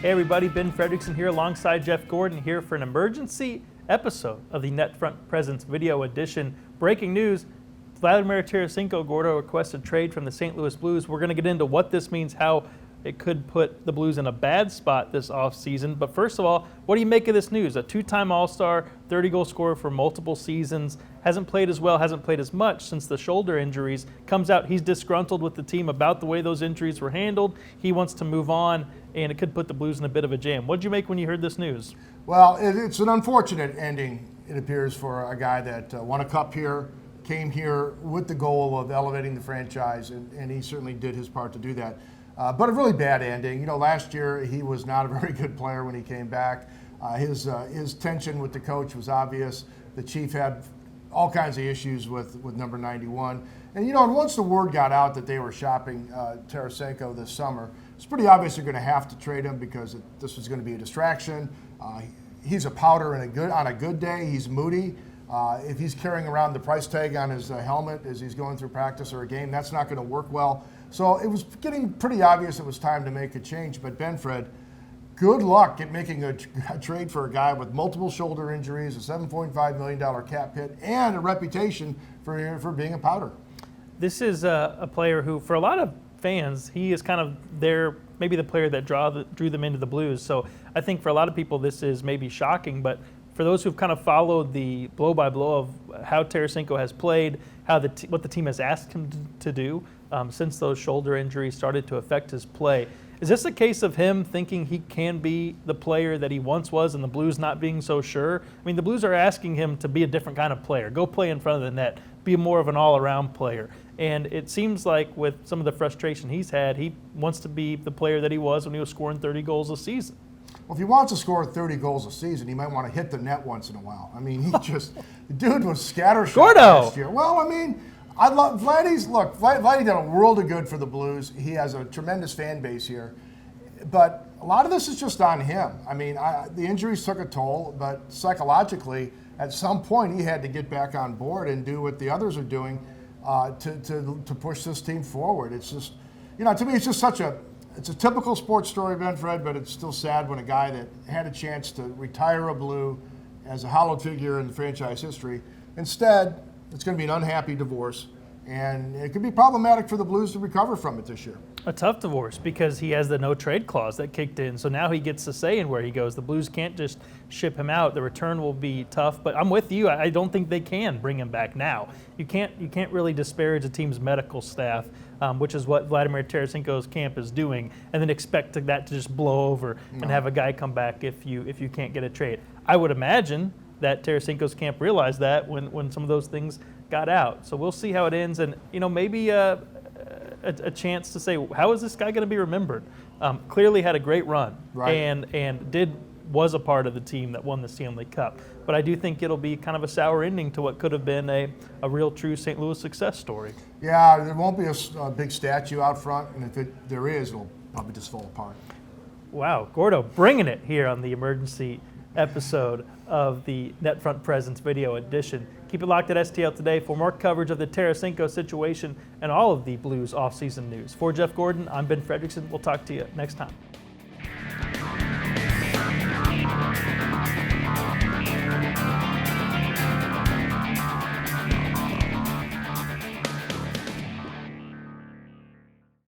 Hey everybody, Ben Frederickson here alongside Jeff Gordon here for an emergency episode of the NetFront Presence Video Edition. Breaking news, Vladimir Tarasenko, Gordo, requested trade from the St. Louis Blues. We're going to get into what this means, how it could put the Blues in a bad spot this offseason. But first of all, what do you make of this news? A two-time All-Star, 30-goal scorer for multiple seasons, hasn't played as well, hasn't played as much since the shoulder injuries. Comes out, he's disgruntled with the team about the way those injuries were handled. He wants to move on, and it could put the Blues in a bit of a jam. What did you make when you heard this news? Well, it's an unfortunate ending, it appears, for a guy that won a cup here, came here with the goal of elevating the franchise, and he certainly did his part to do that. But a really bad ending. You know, last year he was not a very good player when he came back. His tension with the coach was obvious. The Chief had all kinds of issues with number 91. And, you know, and once the word got out that they were shopping Tarasenko this summer, it's pretty obvious they're going to have to trade him because this was going to be a distraction. He's a powder on a good day. He's moody. If he's carrying around the price tag on his helmet as he's going through practice or a game, that's not going to work well. So it was getting pretty obvious it was time to make a change. But Ben-Fred, good luck at making a trade for a guy with multiple shoulder injuries, a $7.5 million cap hit, and a reputation for being a powder. This is a player who, for a lot of fans, he is kind of maybe the player that drew them into the Blues. So I think for a lot of people this is maybe shocking, but for those who've kind of followed the blow-by-blow of how Tarasenko has played, what the team has asked him to do since those shoulder injuries started to affect his play, is this a case of him thinking he can be the player that he once was and the Blues not being so sure? I mean, the Blues are asking him to be a different kind of player, go play in front of the net, be more of an all-around player. And it seems like with some of the frustration he's had, he wants to be the player that he was when he was scoring 30 goals a season. Well, if he wants to score 30 goals a season, he might want to hit the net once in a while. I mean, the dude was scattershot last year. Well, I mean, I love Vladdy did a world of good for the Blues. He has a tremendous fan base here. But a lot of this is just on him. I mean, the injuries took a toll, but psychologically, at some point, he had to get back on board and do what the others are doing to push this team forward. It's just, you know, to me, it's just it's a typical sports story, Ben-Fred, but it's still sad when a guy that had a chance to retire a Blue as a hallowed figure in the franchise history, instead, it's going to be an unhappy divorce, and it could be problematic for the Blues to recover from it this year. A tough divorce because he has the no-trade clause that kicked in, so now he gets to say in where he goes. The Blues can't just ship him out. The return will be tough, but I'm with you. I don't think they can bring him back now. You can't really disparage a team's medical staff, which is what Vladimir Tarasenko's camp is doing, and then expect that to just blow over and have a guy come back if you can't get a trade. I would imagine that Tarasenko's camp realized that when some of those things got out. So we'll see how it ends, and you know, maybe a chance to say, how is this guy going to be remembered? Clearly had a great run, right, and was a part of the team that won the Stanley Cup. But I do think it'll be kind of a sour ending to what could have been a real true St. Louis success story. Yeah, there won't be a big statue out front, and if there is, it'll probably just fall apart. Wow, Gordo bringing it here on the emergency episode of the NetFront Presence Video Edition. Keep it locked at STL Today for more coverage of the Tarasenko situation and all of the Blues offseason news. For Jeff Gordon, I'm Ben Frederickson. We'll talk to you next time.